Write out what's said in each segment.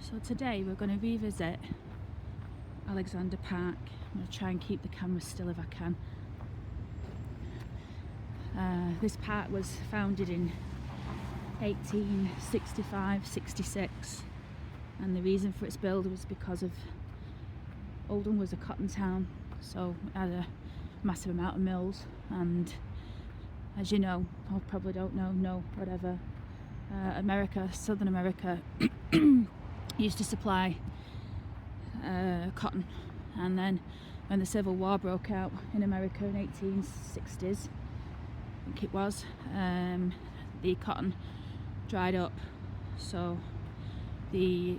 So today we're going to revisit Alexandra Park. I'm going to try and keep the camera still if I can. This park was founded in 1865-66, and the reason for its build was because of Oldham was a cotton town, so it had a massive amount of mills, and as you know, or probably don't know, whatever, Southern America used to supply cotton, and then when the Civil War broke out in America in 1860s, I think it was, the cotton dried up, so the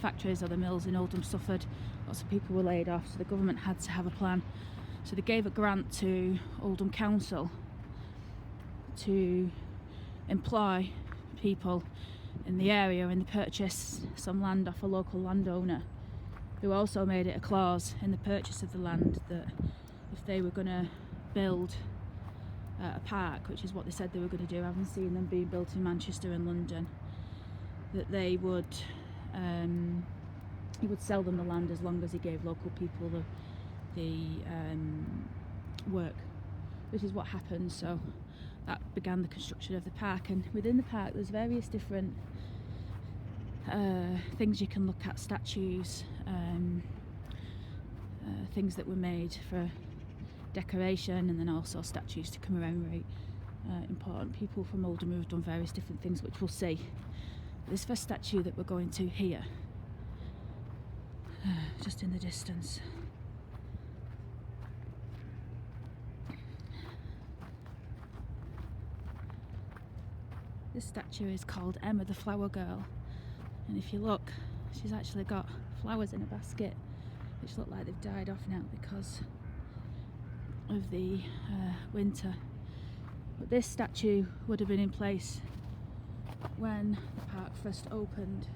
factories or the mills in Oldham suffered. Lots of people were laid off, so the government had to have a plan. So they gave a grant to Oldham Council to employ people in the area, and they purchased some land off a local landowner, who also made it a clause in the purchase of the land that if they were going to build a park, which is what they said they were going to do, I haven't seen them being built in Manchester and London, that they would he would sell them the land as long as he gave local people the work, which is what happened. So that began the construction of the park, and within the park there's various different things you can look at, statues, things that were made for decoration, and then also statues to commemorate important people from Oldham who have done various different things, which we'll see. This first statue that we're going to here, just in the distance, this statue is called Emma the Flower Girl, and if you look, she's actually got flowers in a basket which look like they've died off now because of the winter. But this statue would have been in place when the park first opened,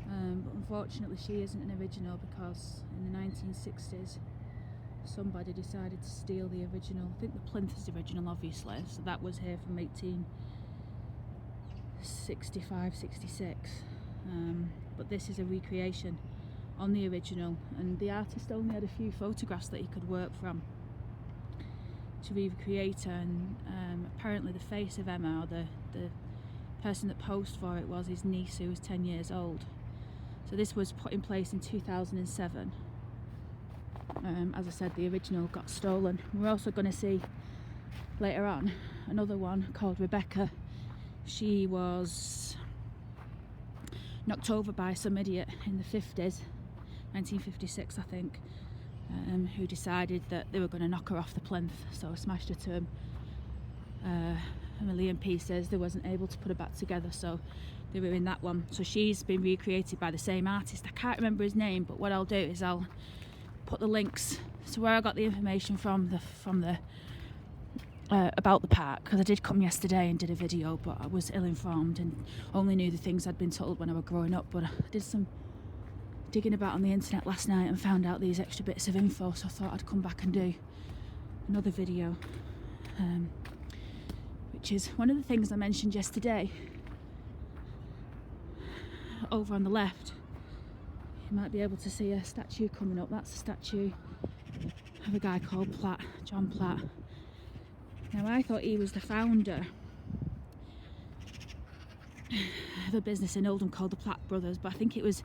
but unfortunately she isn't an original, because in the 1960s somebody decided to steal the original. I think the plinth is the original, obviously, so that was here from 1865-66, but this is a recreation on the original, and the artist only had a few photographs that he could work from to recreate her, and apparently the face of Emma, or the person that posed for it, was his niece, who was 10 years old. So this was put in place in 2007. As I said, the original got stolen. We're also going to see later on another one called Rebecca. She was knocked over by some idiot in the 50s, 1956 I think, who decided that they were going to knock her off the plinth, so smashed her to a million pieces. They wasn't able to put her back together, so they were in that one. So she's been recreated by the same artist. I can't remember his name, but what I'll do is I'll put the links to where I got the information from the about the park, because I did come yesterday and did a video, but I was ill-informed and only knew the things I'd been told when I was growing up. But I did some digging about on the internet last night and found out these extra bits of info, so I thought I'd come back and do another video, which is one of the things I mentioned yesterday. Over on the left you might be able to see a statue coming up. That's a statue of a guy called Platt, John Platt. Now I thought he was the founder of a business in Oldham called the Platt Brothers, but I think it was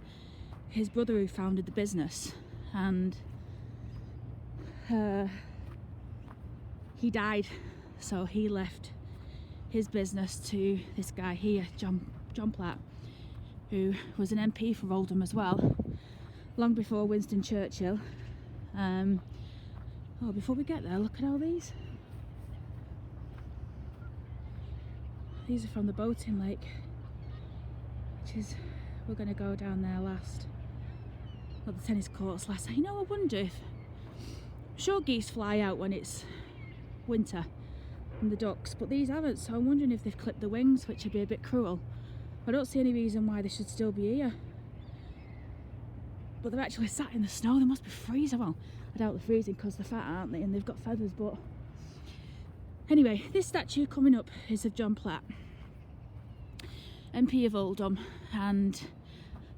his brother who founded the business, and he died, so he left his business to this guy here, John Platt, who was an MP for Oldham as well, long before Winston Churchill. Before we get there, look at all these. These are from the boating lake, which is, we're going to go down there last. Well, the tennis courts last. You know, I wonder if, sure, geese fly out when it's winter, and the ducks, but these haven't, so I'm wondering if they've clipped the wings, which would be a bit cruel. I don't see any reason why they should still be here. But they're actually sat in the snow. They must be freezing. Well, I doubt they're freezing because they're fat, aren't they? And they've got feathers, but anyway, this statue coming up is of John Platt, MP of Oldham, and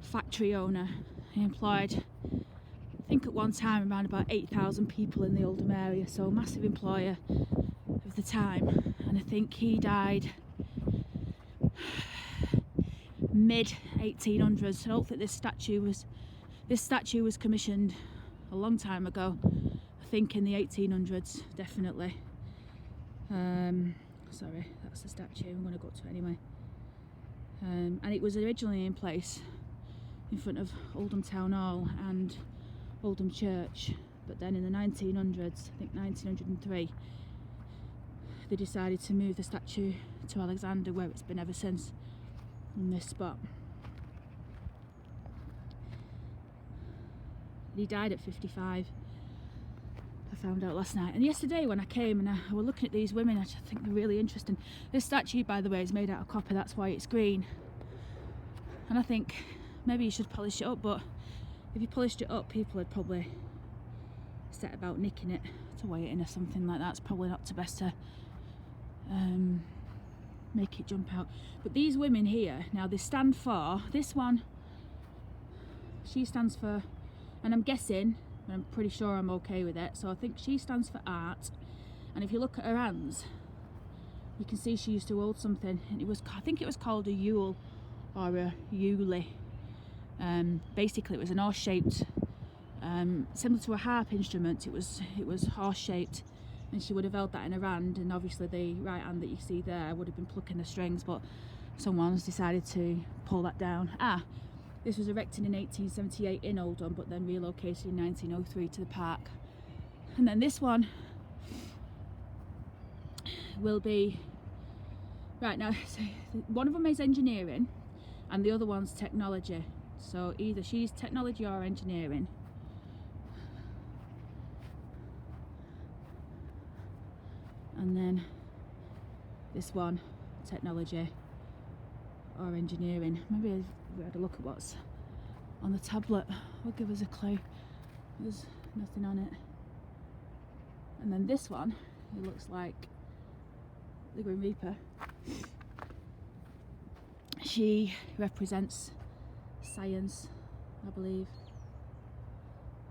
factory owner. He employed, I think at one time, around about 8,000 people in the Oldham area, so a massive employer of the time. And I think he died mid 1800s. I don't think this statue was commissioned a long time ago. I think in the 1800s, definitely. Sorry, that's the statue. I'm going to go to it anyway. And it was originally in place in front of Oldham Town Hall and Oldham Church, but then in the 1900s, I think 1903, they decided to move the statue to Alexandra, where it's been ever since, in this spot. He died at 55. I found out last night. And yesterday when I came and I was looking at these women, I just think they're really interesting. This statue, by the way, is made out of copper, that's why it's green. And I think maybe you should polish it up, but if you polished it up, people would probably set about nicking it to weigh it in or something like that. It's probably not the best to make it jump out. But these women here, now they stand for, this one, she stands for, and I'm guessing, but I'm pretty sure I'm okay with it, so I think she stands for art. And if you look at her hands, you can see she used to hold something, and it was, I think it was called a Yule or a Yule. Basically it was an horse-shaped, similar to a harp instrument. It was horse-shaped, and she would have held that in her hand, and obviously the right hand that you see there would have been plucking the strings, but someone's decided to pull that down. This was erected in 1878 in Oldham, but then relocated in 1903 to the park. And then this one will be, right now, so one of them is engineering and the other one's technology. So either she's technology or engineering. And then this one, technology or engineering. Maybe we had a look at what's on the tablet, will give us a clue. There's nothing on it. And then this one, it looks like the Grim Reaper. She represents science, I believe.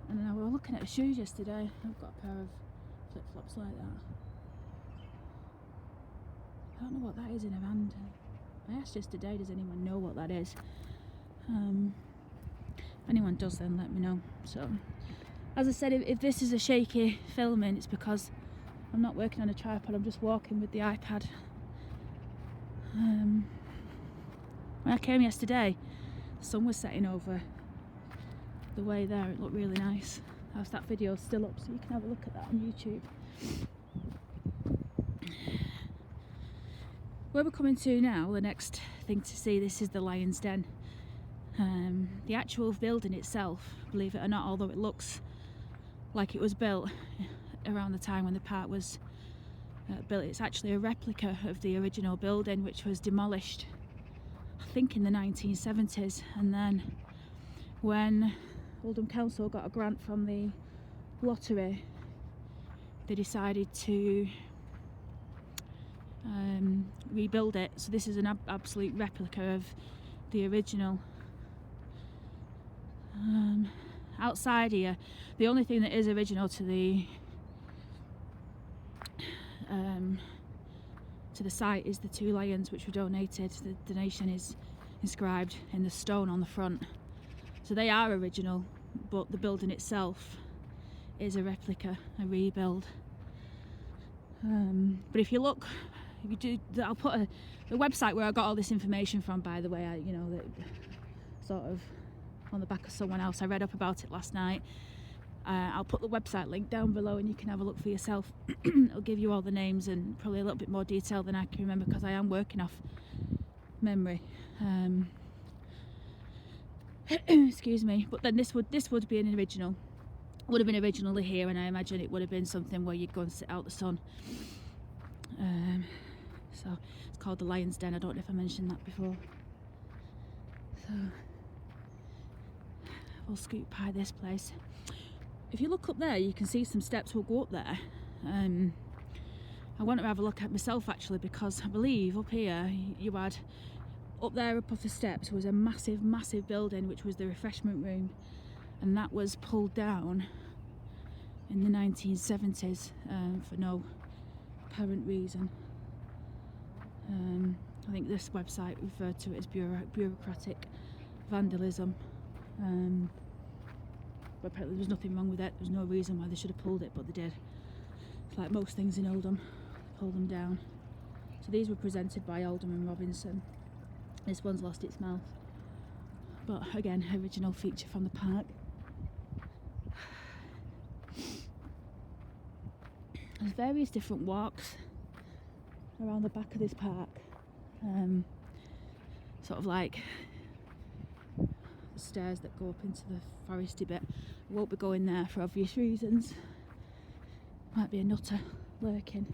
And then I was looking at her shoes yesterday. I've got a pair of flip-flops like that. I don't know what that is in her hand. I asked yesterday, does anyone know what that is? If anyone does, then let me know. So, as I said, if this is a shaky filming, it's because I'm not working on a tripod, I'm just walking with the iPad. When I came yesterday, the sun was setting over the way there. It looked really nice. That video's still up, so you can have a look at that on YouTube. Where we're coming to now, the next thing to see, this is the Lion's Den. The actual building itself, believe it or not, although it looks like it was built around the time when the park was built, it's actually a replica of the original building, which was demolished, I think, in the 1970s. And then when Oldham Council got a grant from the lottery, they decided to rebuild it. So this is an absolute replica of the original. Outside here, the only thing that is original to the site is the two lions which were donated. The donation is inscribed in the stone on the front, so they are original, but the building itself is a replica, a rebuild. But if you look, if you do, I'll put the website where I got all this information from, by the way. That sort of on the back of someone else. I read up about it last night. I'll put the website link down below and you can have a look for yourself. It'll give you all the names and probably a little bit more detail than I can remember, because I am working off memory. Excuse me. But then this would be an original. Would have been originally here, and I imagine it would have been something where you'd go and sit out the sun. So it's called the Lion's Den. I don't know if I mentioned that before. So we'll scoot by this place. If you look up there, you can see some steps. We'll go up there. I want to have a look at myself actually, because I believe up here you had up there above the steps was a massive building, which was the refreshment room, and that was pulled down in the 1970s for no apparent reason. I think this website referred to it as bureaucratic vandalism, but apparently there was nothing wrong with it. There was no reason why they should have pulled it, but they did. It's like most things in Oldham, they pull them down. So these were presented by Oldham and Robinson. This one's lost its mouth, but again, original feature from the park. There's various different walks around the back of this park, sort of like the stairs that go up into the foresty bit. I won't be going there for obvious reasons. Might be a nutter lurking.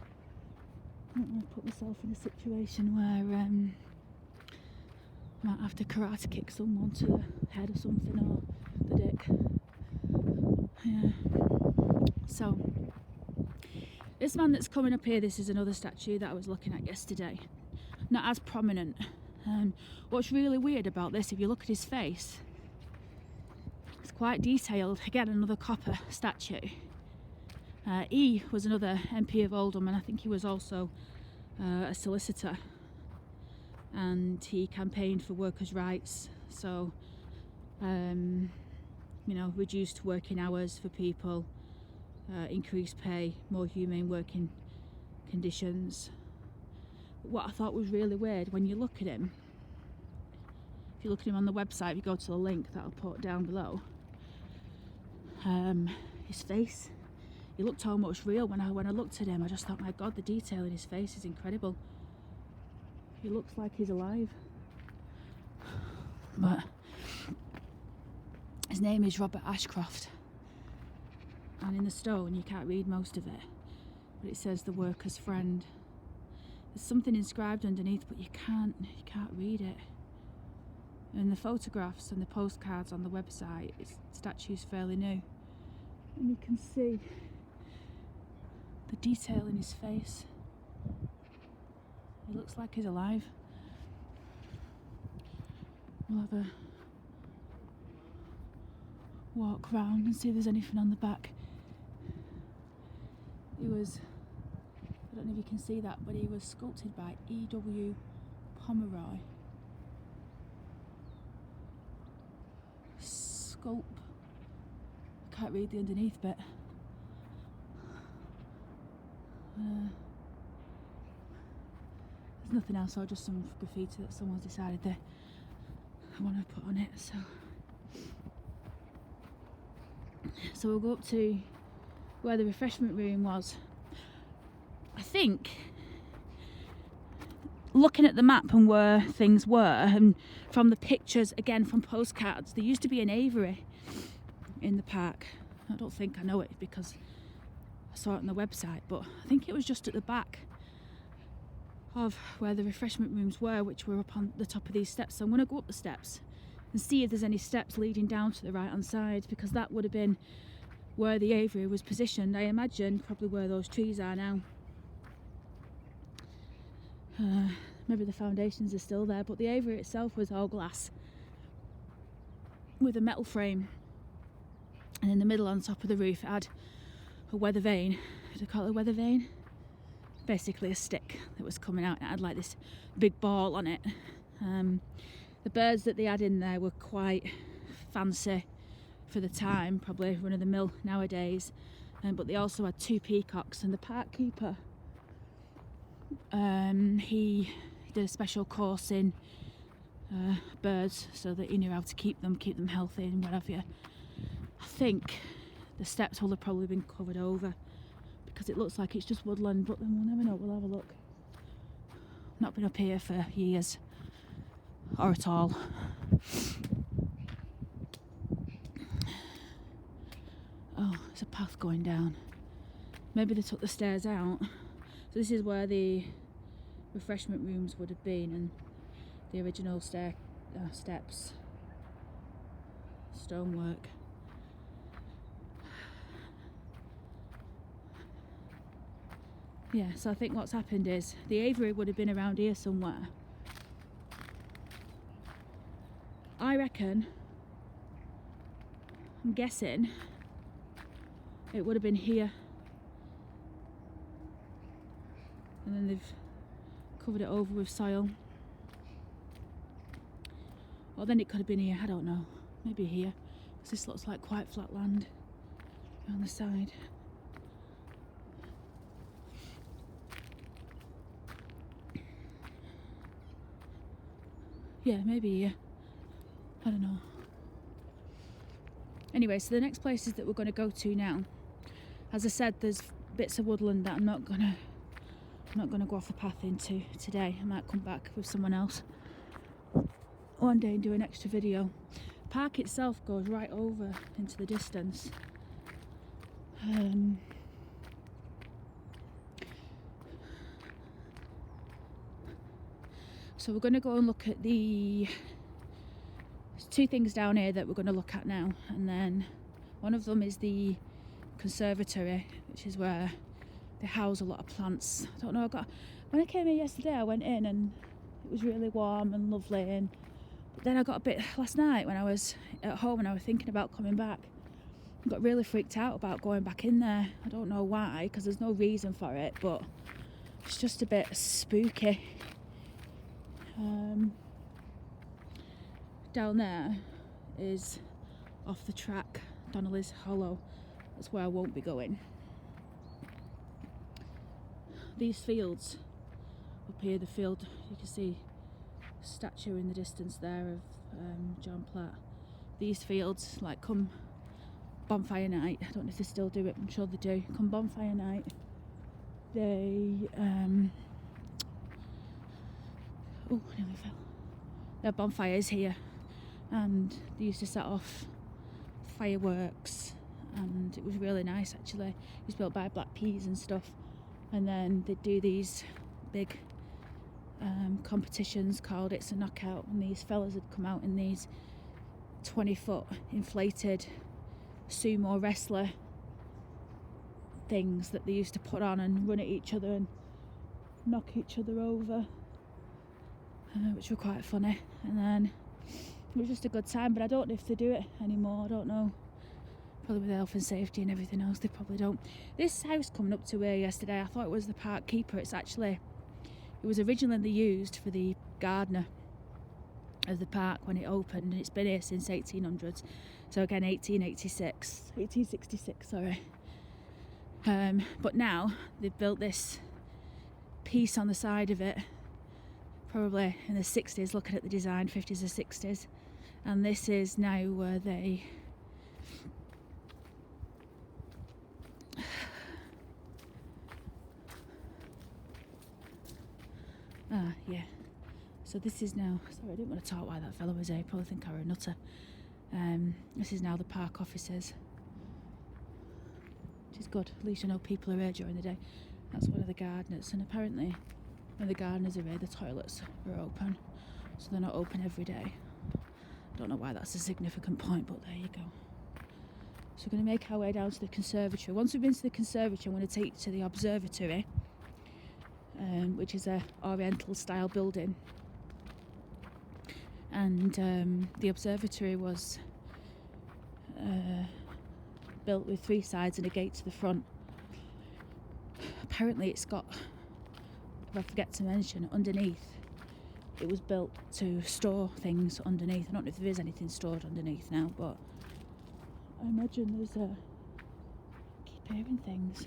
I don't want to put myself in a situation where I might have to karate kick someone to the head or something, or the dick. Yeah. So this man that's coming up here, this is another statue that I was looking at yesterday. Not as prominent. What's really weird about this, if you look at his face, it's quite detailed. Again, another copper statue. He was another MP of Oldham, and I think he was also a solicitor, and he campaigned for workers' rights, so you know, reduced working hours for people, increased pay, more humane working conditions. But what I thought was really weird, when you look at him, if you look at him on the website, if you go to the link that I'll put down below, his face, he looked almost real. When I looked at him, I just thought, my God, the detail in his face is incredible. He looks like he's alive. But his name is Robert Ashcroft, and in the stone you can't read most of it, but it says the worker's friend. There's something inscribed underneath, but you can't read it. And the photographs and the postcards on the website, the statue's fairly new, and you can see the detail in his face. He looks like he's alive. We'll have a walk round and see if there's anything on the back. He was, I don't know if you can see that, but he was sculpted by E.W. Pomeroy. Sculpt. I can't read the underneath bit. There's nothing else, or just some graffiti that someone's decided they want to put on it. So we'll go up to where the refreshment room was. I think, looking at the map and where things were, and from the pictures, again from postcards, there used to be an aviary in the park. I don't think I know it because I saw it on the website, but I think it was just at the back of where the refreshment rooms were, which were up on the top of these steps. So I'm going to go up the steps and see if there's any steps leading down to the right hand side, because that would have been where the aviary was positioned. I imagine probably where those trees are now. Maybe the foundations are still there, but the aviary itself was all glass with a metal frame, and in the middle on top of the roof it had a weather vane. Did I call it a weather vane? Basically a stick that was coming out, and it had like this big ball on it. The birds that they had in there were quite fancy for the time, probably run of the mill nowadays, but they also had 2 peacocks, and the park keeper, he did a special course in birds so that he knew how to keep them healthy and what have you. I think the steps will have probably been covered over because it looks like it's just woodland, but then we'll never know. We'll have a look. Not been up here for years, or at all. Oh, there's a path going down. Maybe they took the stairs out. So this is where the refreshment rooms would have been, and the original steps, stonework. Yeah, so I think what's happened is the aviary would have been around here somewhere, I reckon, I'm guessing, it would have been here. And then they've covered it over with soil. Or then it could have been here, I don't know. Maybe here, because this looks like quite flat land on the side. Yeah, maybe here. I don't know. Anyway, so the next places that we're going to go to now, as I said, there's bits of woodland that I'm not gonna go off the path into today. I might come back with someone else one day and do an extra video. The park itself goes right over into the distance. So we're going to go and look at there's two things down here that we're going to look at now, and then one of them is the conservatory, which is where they house a lot of plants. I don't know, when I came here yesterday, I went in and it was really warm and lovely, but then I got a bit last night when I was at home and I was thinking about coming back. I got really freaked out about going back in there. I don't know why, because there's no reason for it, but it's just a bit spooky. Down there is off the track, Donnelly's Hollow. That's where I won't be going. These fields up here, the field, you can see a statue in the distance there of John Platt. These fields, like come bonfire night, I don't know if they still do it, I'm sure they do. Come bonfire night, they oh, I nearly fell. There are bonfires here, and they used to set off fireworks, and it was really nice actually. It was built by Black Peas and stuff, and then they'd do these big competitions called It's a Knockout, and these fellas would come out in these 20-foot inflated sumo wrestler things that they used to put on and run at each other and knock each other over, which were quite funny. And then it was just a good time, but I don't know if they do it anymore. I don't know, probably with health and safety and everything else, they probably don't. This house coming up to here yesterday, I thought it was the park keeper. It was originally used for the gardener of the park when it opened, and it's been here since 1800s, so again 1866, sorry. But now they've built this piece on the side of it, probably in the 60s, looking at the design, 50s or 60s, and this is now where they yeah. So this is now, sorry I didn't want to talk while that fellow was here, I probably think I were a nutter. This is now the park offices, which is good, at least you know people are here during the day. That's one of the gardeners, and apparently when the gardeners are here, the toilets are open, so they're not open every day. Don't know why that's a significant point, but there you go. So we're going to make our way down to the conservatory. Once we've been to the conservatory, I'm going to take you to the observatory, which is a oriental style building. And the observatory was built with 3 sides and a gate to the front. Apparently it's got, if I forget to mention, underneath, it was built to store things underneath. I don't know if there is anything stored underneath now, but I imagine there's I keep hearing things.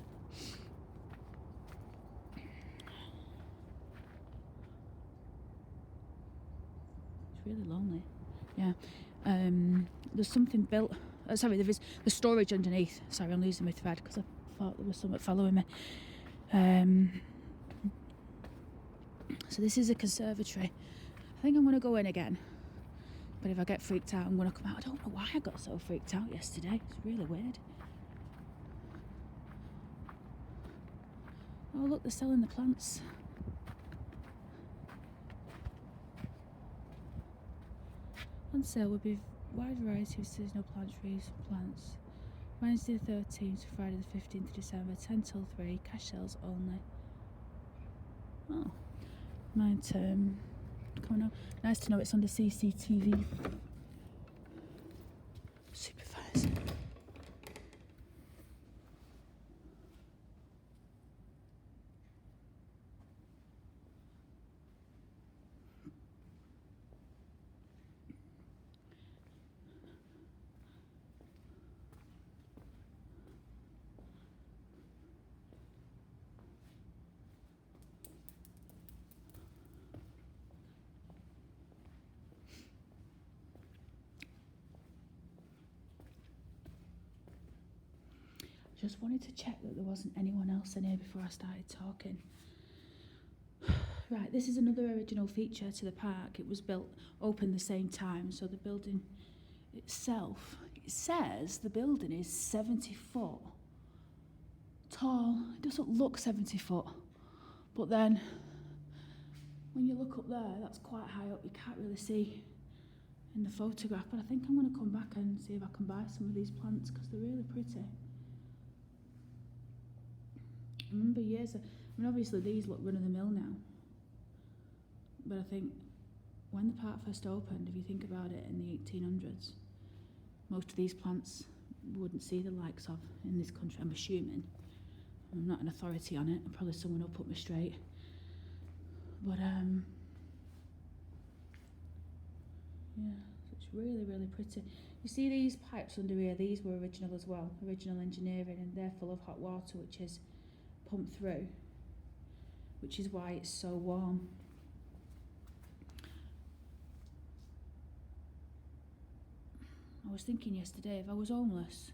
It's really lonely. Yeah. There's something built. Sorry, there is the storage underneath. Sorry, I'm losing my thread because I thought there was something following me. So this is a conservatory. I think I'm going to go in again, but if I get freaked out, I'm going to come out. I don't know why I got so freaked out yesterday. It's really weird. Oh look, they're selling the plants. On sale will be a wide variety of seasonal plant trees and plants. Wednesday the 13th to Friday the 15th of December, 10 till 3, cash sales only. Oh, might come on. Nice to know it's under CCTV just wanted to check that there wasn't anyone else in here before I started talking. Right, this is another original feature to the park. It was opened the same time, so the building itself, it says the building is 70 foot tall. It doesn't look 70 foot, but then when you look up there, that's quite high up. You can't really see in the photograph, but I think I'm going to come back and see if I can buy some of these plants because they're really pretty. I remember obviously these look run-of-the-mill now, but I think when the park first opened, if you think about it, in the 1800s, most of these plants we wouldn't see the likes of in this country, I'm assuming. I'm not an authority on it, and probably someone will put me straight. But yeah, so it's really, really pretty. You see these pipes under here, these were original as well, original engineering, and they're full of hot water which is pumped through, which is why it's so warm. I was thinking yesterday, if I was homeless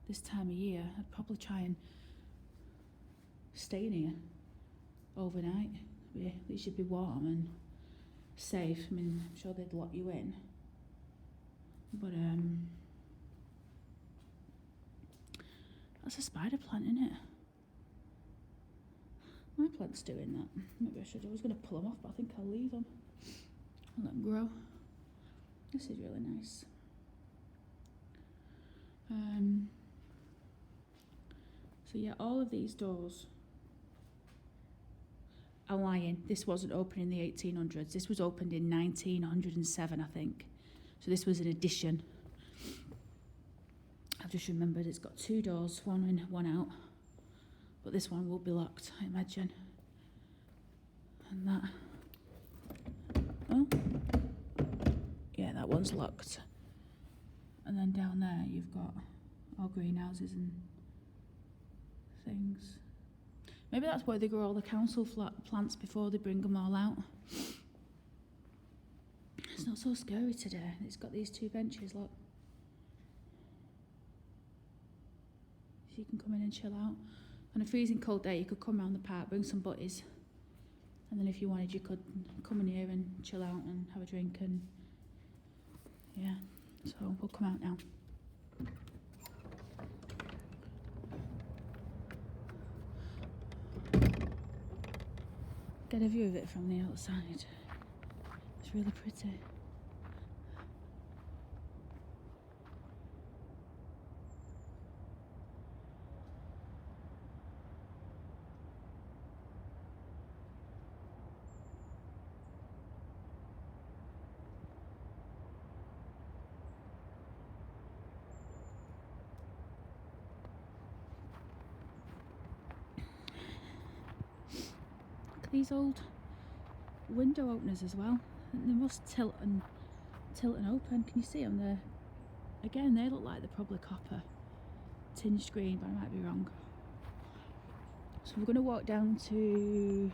this time of year, I'd probably try and stay in here overnight. At least you'd be warm and safe. I mean, I'm sure they'd lock you in. But that's a spider plant, isn't it? My plant's doing that. Maybe I should. I was going to pull them off, but I think I'll leave them and let them grow. This is really nice. So yeah, all of these doors are lying. This wasn't opened in the 1800s. This was opened in 1907, I think. So this was an addition. I've just remembered it's got two doors, one in, one out. But this one will be locked, I imagine. And that. Oh. Yeah, that one's locked. And then down there you've got all greenhouses and things. Maybe that's where they grow all the council plants before they bring them all out. It's not so scary today. It's got these two benches, look. So you can come in and chill out. On a freezing cold day, you could come around the park, bring some butties, and then if you wanted, you could come in here and chill out and have a drink and yeah. So we'll come out now. Get a view of it from the outside. It's really pretty. These old window openers as well. They must tilt and open. Can you see them there? Again, they look like they're probably copper, tinged green, but I might be wrong. So we're going to walk down to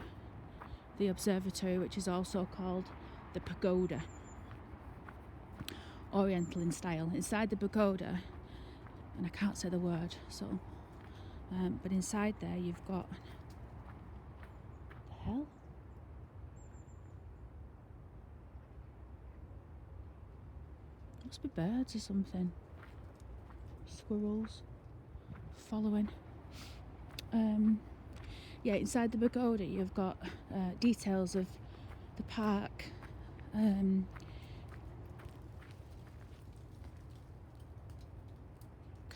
the Observatory, which is also called the Pagoda, Oriental in style. Inside the Pagoda, and I can't say the word, so but inside there you've got hell? Must be birds or something. Squirrels following. Yeah, inside the Pagoda you've got details of the park. Can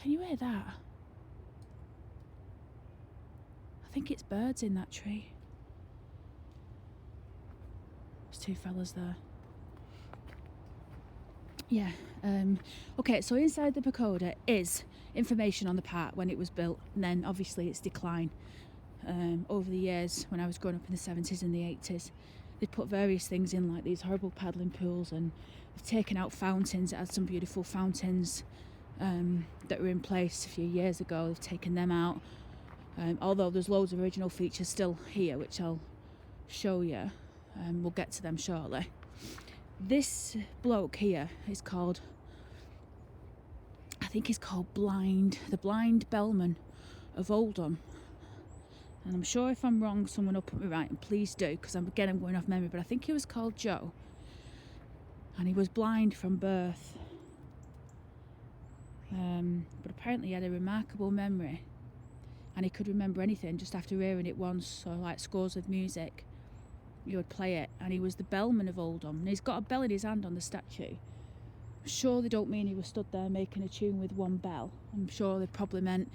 you hear that? I think it's birds in that tree. Two fellas there. Yeah. Okay, so inside the Pagoda is information on the park when it was built, and then obviously its decline over the years. When I was growing up in the 70s and the 80s, they'd put various things in, like these horrible paddling pools, and they've taken out fountains. It had some beautiful fountains that were in place a few years ago. They've taken them out, although there's loads of original features still here, which I'll show you. We'll get to them shortly. This bloke here is called, I think he's called the Blind Bellman of Oldham. And I'm sure if I'm wrong, someone will put me right, and please do, because I'm going off memory, but I think he was called Joe. And he was blind from birth. But apparently he had a remarkable memory. And he could remember anything just after hearing it once, so like scores of music. He would play it, and he was the bellman of Oldham. And he's got a bell in his hand on the statue. I'm sure they don't mean he was stood there making a tune with one bell. I'm sure they probably meant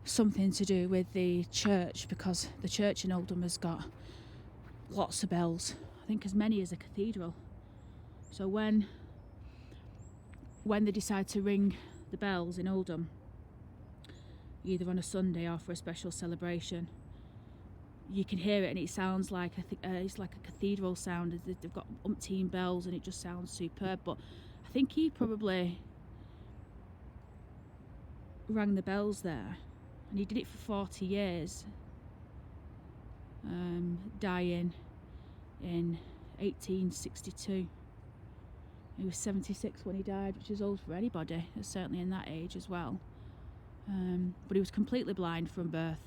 something to do with the church, because the church in Oldham has got lots of bells. I think as many as a cathedral. So when they decide to ring the bells in Oldham, either on a Sunday or for a special celebration, you can hear it, and it sounds like it's like a cathedral sound. They've got umpteen bells, and it just sounds superb. But I think he probably rang the bells there, and he did it for 40 years, dying in 1862. He was 76 when he died, which is old for anybody, certainly in that age as well. But he was completely blind from birth.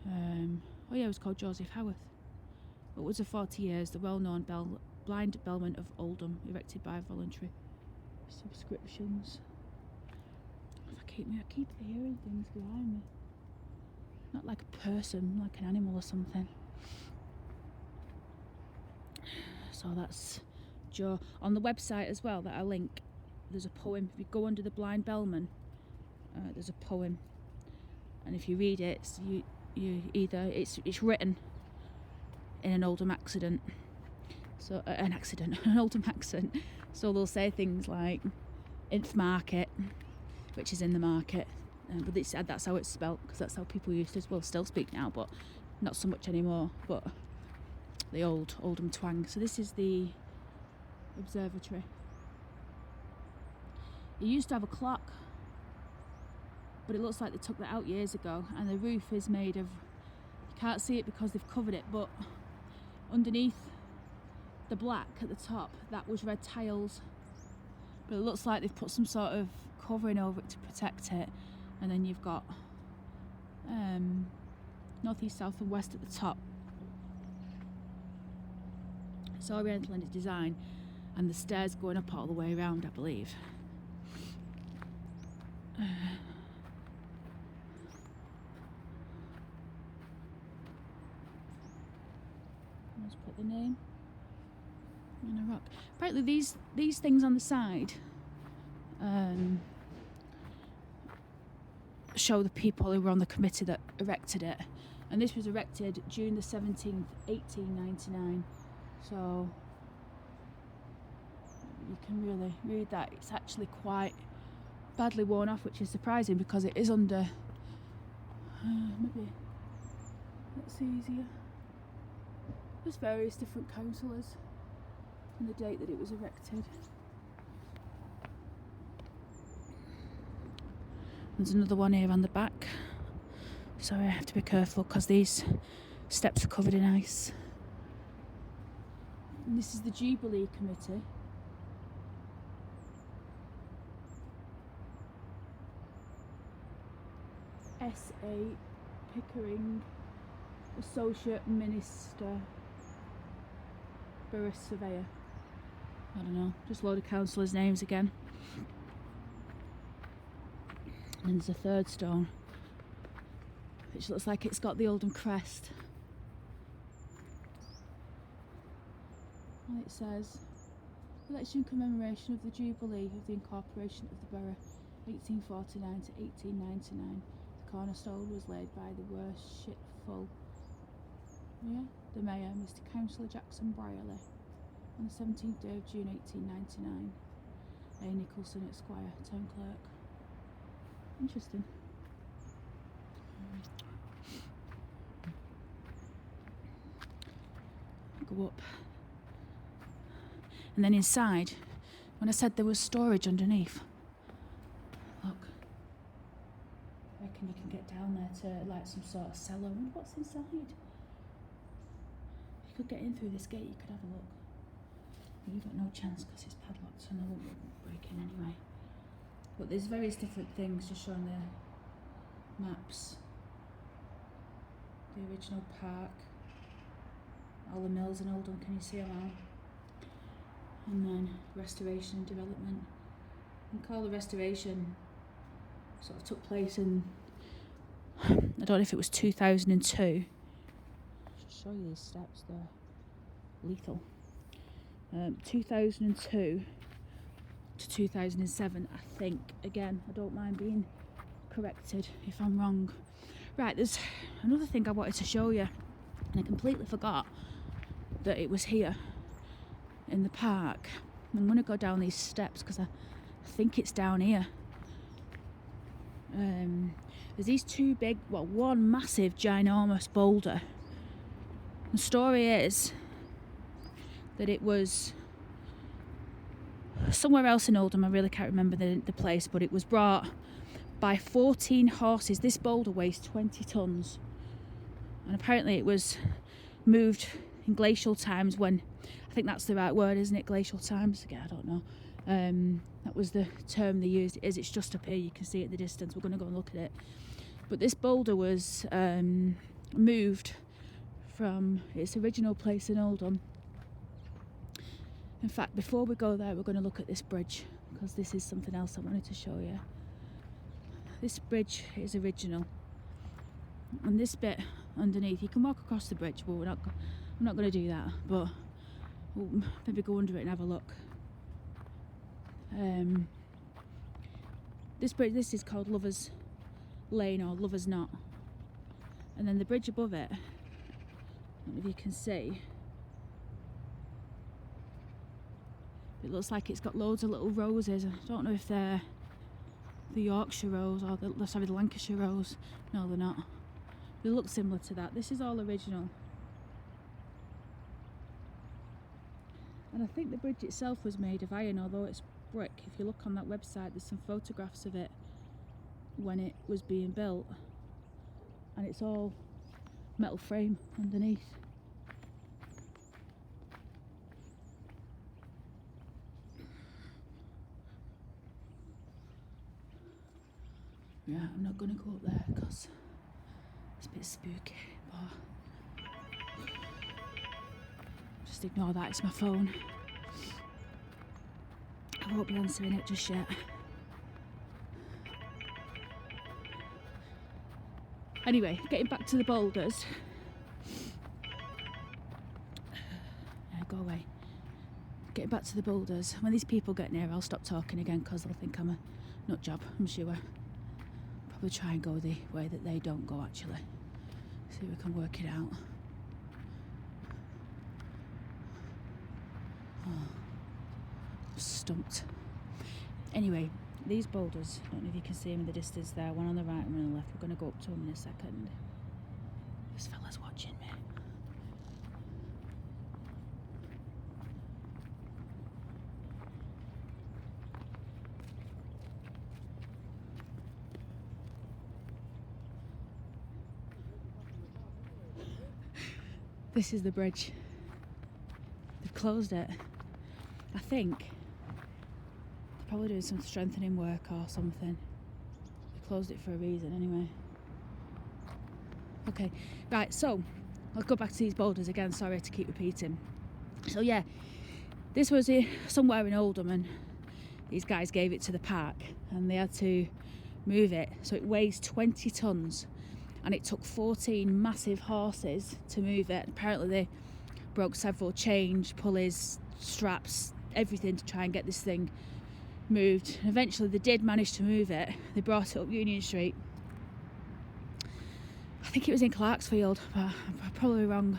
Oh yeah, he was called Joseph Howarth. It was for 40 years, the well-known blind bellman of Oldham, erected by voluntary subscriptions. I keep hearing things behind me. Not like a person, like an animal or something. So that's Joe. On the website as well that I link, there's a poem. If you go under the blind bellman, there's a poem, and if you read it, it's written in an Oldham accent. So an Oldham accent. So they'll say things like "inth market," which is in the market, but that's how it's spelt, because that's how people used to still speak now, but not so much anymore. But the old Oldham twang. So this is the observatory. It used to have a clock, but it looks like they took that out years ago, and the roof is made of, you can't see it because they've covered it, but underneath the black at the top, that was red tiles, but it looks like they've put some sort of covering over it to protect it. And then you've got north, east, south and west at the top. It's oriental in its design, and the stairs going up all the way around, I believe. Let's put the name on a rock. Apparently these things on the side show the people who were on the committee that erected it, and this was erected June the 17th, 1899. So you can really read that. It's actually quite badly worn off, which is surprising because it is under maybe that's easier. There's various different councillors and the date that it was erected. There's another one here on the back. Sorry, I have to be careful because these steps are covered in ice. And this is the Jubilee Committee. S.A. Pickering, Associate Minister, Borough Surveyor. I don't know, just a load of councillors' names again. And there's a third stone, which looks like it's got the Oldham crest. And it says, election commemoration of the Jubilee of the incorporation of the borough, 1849 to 1899. The cornerstone was laid by the worshipful, the Mayor, Mr. Councillor Jackson Brierley, on the 17th day of June 1899. A. Nicholson, Esquire, Town Clerk. Interesting. Go up. And then inside, when I said there was storage underneath, look. I reckon you can get down there to like some sort of cellar. I wonder what's inside. If you could get in through this gate, you could have a look. But you've got no chance because it's padlocked, so no one will break in anyway. But there's various different things just showing maps, the original park, all the mills in Oldham, can you see them all? And then restoration and development. I think all the restoration sort of took place in, I don't know if it was 2002. I'll just show you these steps, they're lethal. 2002 to 2007, I think. Again, I don't mind being corrected if I'm wrong. Right, there's another thing I wanted to show you, and I completely forgot that it was here in the park. I'm going to go down these steps because I think it's down here. There's these two big, well, one massive ginormous boulder. The story is that it was somewhere else in Oldham, I really can't remember the place, but it was brought by 14 horses. This boulder weighs 20 tonnes, and apparently it was moved in glacial times, when, I think that's the right word, isn't it, glacial times? Again, I don't know. That was the term they used. It's just up here, you can see it in the distance. We're going to go and look at it. But this boulder was moved from its original place in Oldham. In fact, before we go there, we're going to look at this bridge, because this is something else I wanted to show you. This bridge is original, and this bit underneath, you can walk across the bridge, but I'm not going to do that, but we'll maybe go under it and have a look. This bridge, this is called Lover's Lane or Lover's Knot, and then the bridge above it, I don't know if you can see, it looks like it's got loads of little roses. I don't know if they're the Yorkshire rose or the Lancashire rose. No, they're not. They look similar to that. This is all original. And I think the bridge itself was made of iron, although it's brick. If you look on that website, there's some photographs of it when it was being built, and it's all metal frame underneath. Yeah, I'm not going to go up there because it's a bit spooky, but just ignore that, it's my phone. I won't be answering it just yet. Anyway, getting back to the boulders. Yeah, go away. Getting back to the boulders. When these people get near, I'll stop talking again because they'll think I'm a nut job, I'm sure. Probably try and go the way that they don't go, actually. See if we can work it out. Oh, I'm stumped. Anyway, these boulders, I don't know if you can see them in the distance there, one on the right and one on the left. We're going to go up to them in a second. This fella's watching me. This is the bridge. They've closed it. I think they're probably doing some strengthening work or something. They closed it for a reason anyway. Okay, right, so I'll go back to these boulders again, sorry to keep repeating. So yeah, this was somewhere in Oldham, and these guys gave it to the park and they had to move it. So it weighs 20 tonnes. And it took 14 massive horses to move it. Apparently they broke several chains, pulleys, straps, everything to try and get this thing moved. And eventually they did manage to move it. They brought it up Union Street. I think it was in Clarksfield, but I'm probably wrong.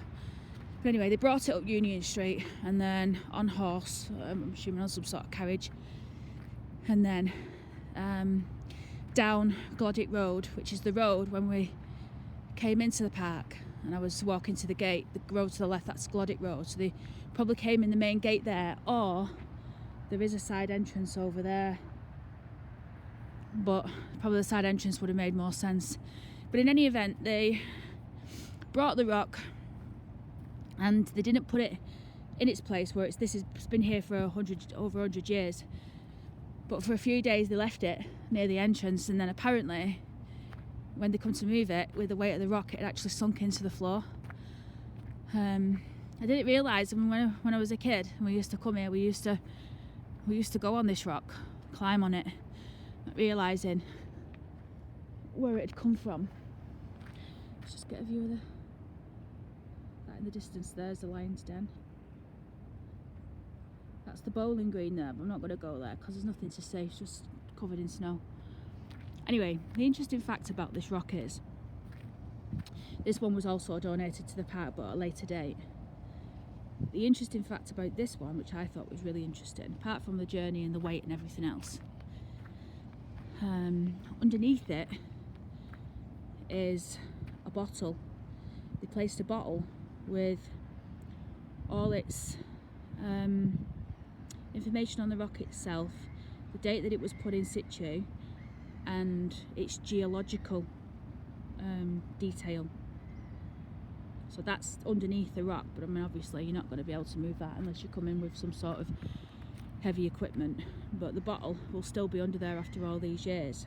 But anyway, they brought it up Union Street and then on horse, I'm assuming on some sort of carriage. And then down Glodick Road, which is the road when we came into the park and I was walking to the gate, the road to the left, that's Glodick Road, so they probably came in the main gate there, or there is a side entrance over there, but probably the side entrance would have made more sense. But in any event, they brought the rock and they didn't put it in its place where it's been here for over 100 years, but for a few days they left it near the entrance, and then apparently when they come to move it, with the weight of the rock, it actually sunk into the floor. I didn't realise, when I was a kid and we used to come here, we used to go on this rock, climb on it, not realising where it had come from. Let's just get a view of that in the distance. There's the lion's den. That's the bowling green there, but I'm not going to go there because there's nothing to see. It's just covered in snow. Anyway, the interesting fact about this rock is this one was also donated to the park, but at a later date. The interesting fact about this one, which I thought was really interesting, apart from the journey and the weight and everything else, underneath it is a bottle. They placed a bottle with all its information on the rock itself, the date that it was put in situ, and its geological detail. So that's underneath the rock, but I mean, obviously you're not going to be able to move that unless you come in with some sort of heavy equipment. But the bottle will still be under there after all these years.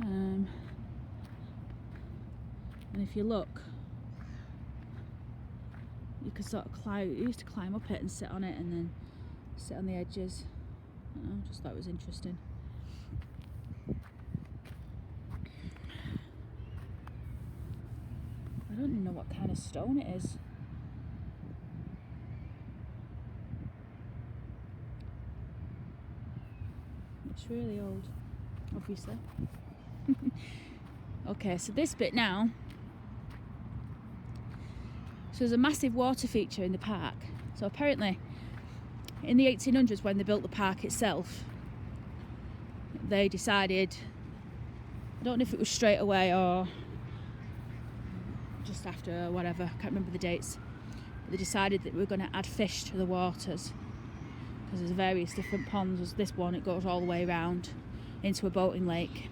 And if you look, you can sort of climb. You used to climb up it and sit on it, and then sit on the edges. I don't know, just thought it was interesting. I don't even know what kind of stone it is. It's really old, obviously. Okay, so this bit now. So there's a massive water feature in the park. So apparently, in the 1800s, when they built the park itself, they decided, I don't know if it was straight away or just after or whatever, I can't remember the dates, but they decided that we were going to add fish to the waters, because there's various different ponds. There's this one, it goes all the way around into a boating lake.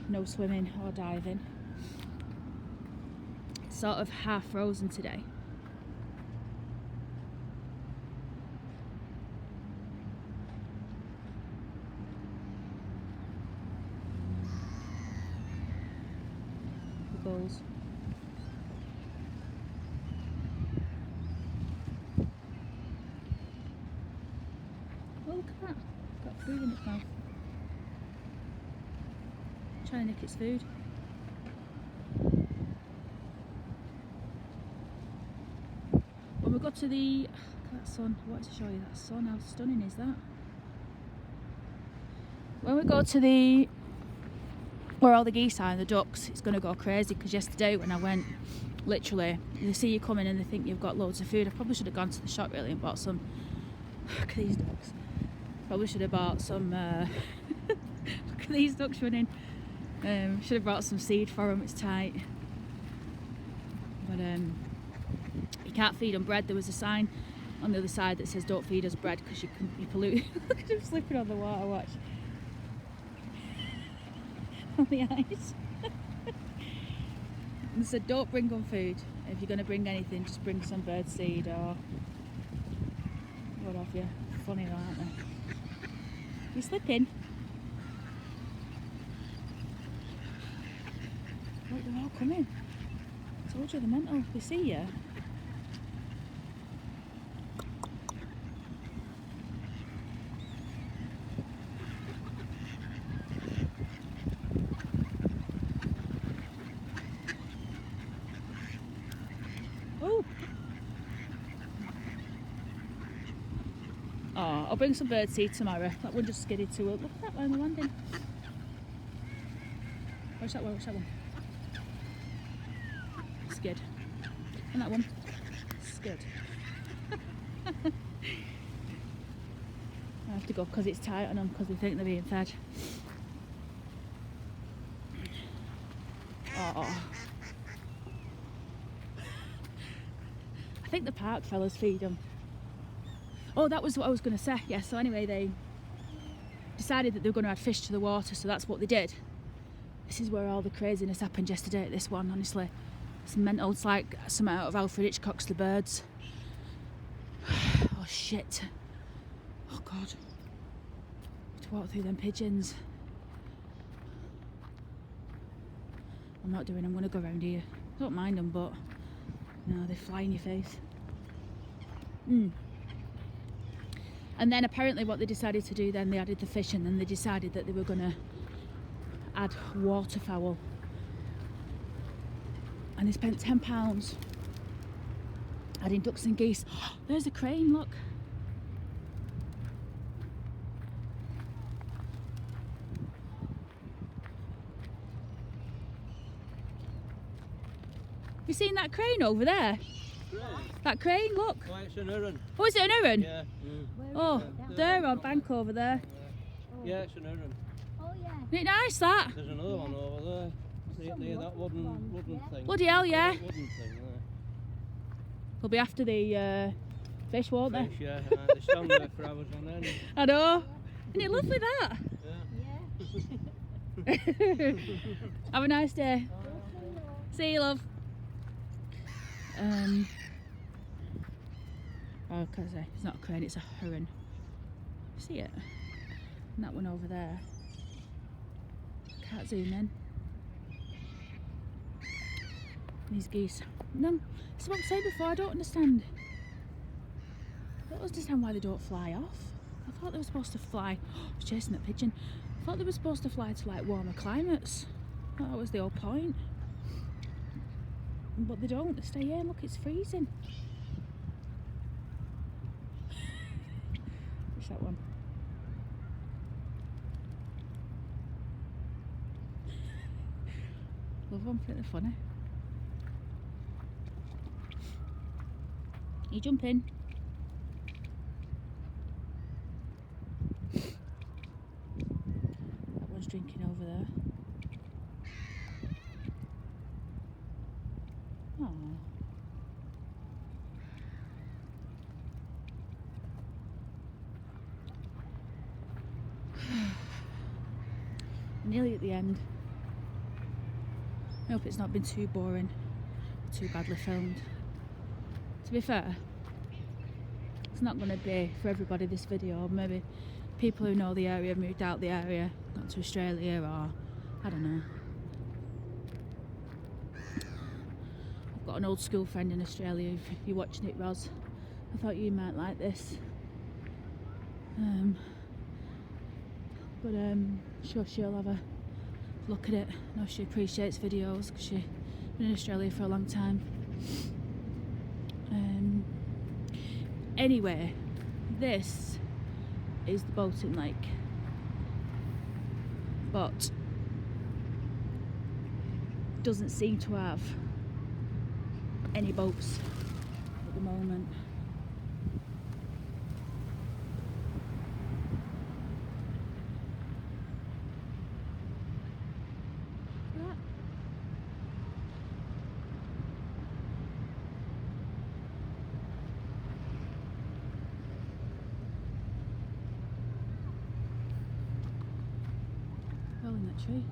No swimming or diving. It's sort of half frozen today. The gulls. Oh, look at that. Got food in its mouth. Trying to nick its food. When we got to the, look at that sun. I wanted to show you that sun. How stunning is that? When we go to the, where all the geese are and the ducks, it's going to go crazy, because yesterday when I went, literally, they see you coming and they think you've got loads of food. I probably should have gone to the shop really and bought some, look at these ducks. Probably should have bought some, look at these ducks running. Should have brought some seed for them, it's tight. But you can't feed them bread. There was a sign on the other side that says don't feed us bread because you pollute. Look at him slipping on the water, watch. On the ice. And they said don't bring them food. If you're going to bring anything, just bring some bird seed or what have you. Funny, aren't they? You slipping? Look, they're all coming. I told you they're mental. They see you. Oh! Oh, I'll bring some bird seed tomorrow. That one just skidded to it. Look at that one, the landing. Watch that one, watch that one. Skid. And that one. Skid. I have to go because it's tight on them, because they think they're being fed. Oh. I think the park fellas feed them. Oh, that was what I was going to say. Yeah, so anyway, they decided that they were going to add fish to the water, so that's what they did. This is where all the craziness happened yesterday at this one, honestly. It's mental. It's like something out of Alfred Hitchcock's The Birds. Oh, shit. Oh, God. To walk through them pigeons. I'm not doing. I'm going to go around here. I don't mind them, but no, they fly in your face. And then apparently what they decided to do then, they added the fish, and then they decided that they were going to add waterfowl. And they spent £10 adding ducks and geese. There's a crane, look. You seen that crane over there? Crane? That crane, look. Oh, it's an heron. Oh, is it an heron? Yeah. Oh, there on bank over there. Yeah, it's an heron. Oh yeah. Isn't it nice, that? There's another one over there. See that wooden thing. Bloody hell, yeah. That wooden thing there. They'll be after the fish, won't they? Fish, yeah. They stand there for hours on end. I know. Isn't it lovely, that? Yeah. Have a nice day. See you, love. Oh, because it's not a crane, it's a heron. See it? And that one over there. Can't zoom in. These geese. No, it's what I'm saying before, I don't understand. I don't understand why they don't fly off. I thought they were supposed to fly. Oh, I was chasing that pigeon. I thought they were supposed to fly to like warmer climates. That was the whole point. But they don't, they stay here. Look, it's freezing. What's that one? Love them, pretty funny. You jump in. That one's drinking over there. Oh. Nearly at the end. I hope it's not been too boring, too badly filmed. To be fair, it's not going to be for everybody, this video. Maybe people who know the area, moved out the area, gone to Australia, or I don't know. I've got an old school friend in Australia. If you're watching it, Roz, I thought you might like this. Sure she'll have a look at it. I know she appreciates videos because she's been in Australia for a long time. Anyway, this is the boating lake, but doesn't seem to have any boats at the moment. In that tree.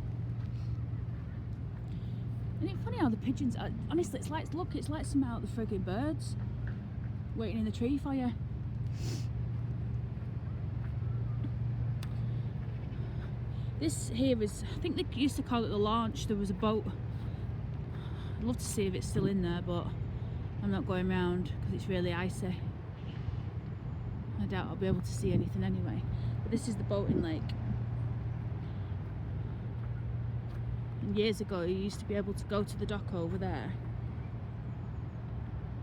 Isn't it funny how the pigeons are, honestly, it's like, look, it's like some out the frigging birds waiting in the tree for you. This here is, I think they used to call it the launch. There was a boat. I'd love to see if it's still in there, but I'm not going round because it's really icy. I doubt I'll be able to see anything anyway. But this is the boating lake. And years ago you used to be able to go to the dock over there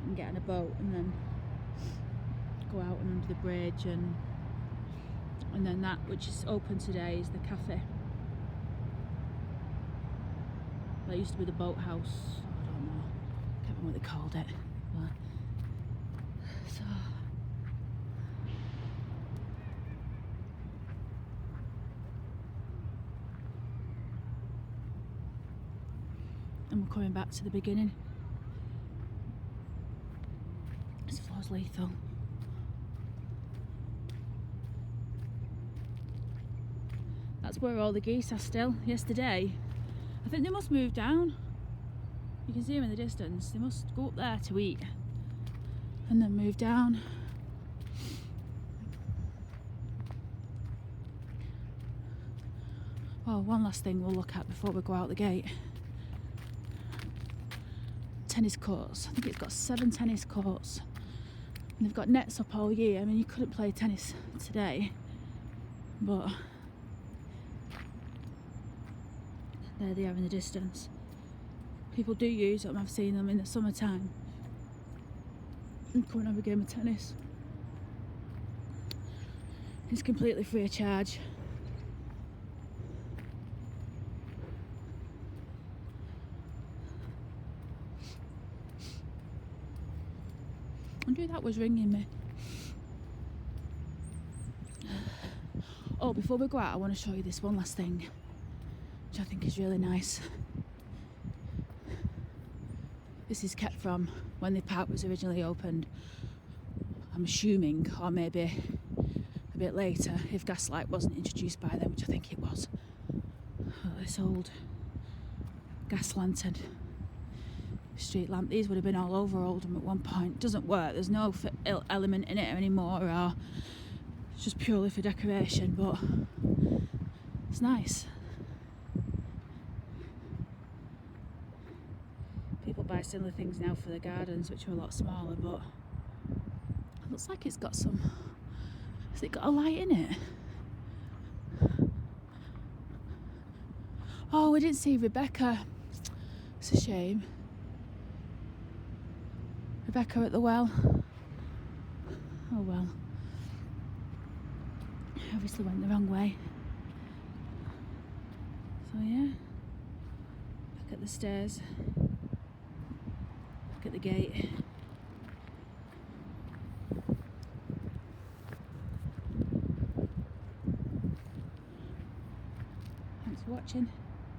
and get in a boat and then go out and under the bridge, and then that which is open today is the cafe. That used to be the boathouse. I don't know, can't remember what they called it. But, so and we're coming back to the beginning. This floor's lethal. That's where all the geese are still. Yesterday, I think they must move down. You can see them in the distance. They must go up there to eat and then move down. Oh, one last thing we'll look at before we go out the gate. tennis courts. I think it's got 7 tennis courts. And they've got nets up all year. I mean, you couldn't play tennis today, but there they are in the distance. People do use them. I've seen them in the summertime and come and have a game of tennis. It's completely free of charge. I knew that was ringing me. Oh, before we go out, I want to show you this one last thing, which I think is really nice. This is kept from when the park was originally opened. I'm assuming, or maybe a bit later, if gaslight wasn't introduced by then, which I think it was. Oh, this old gas lantern street lamp. These would have been all over Oldham at one point. Doesn't work. There's no element in it anymore, or it's just purely for decoration, but it's nice. People buy similar things now for their gardens, which are a lot smaller, but it looks like it's got some... Has it got a light in it? Oh, we didn't see Rebecca. It's a shame. Rebecca at the well. Oh well. Obviously went the wrong way. So yeah. Back at the stairs. Back at the gate. Thanks for watching.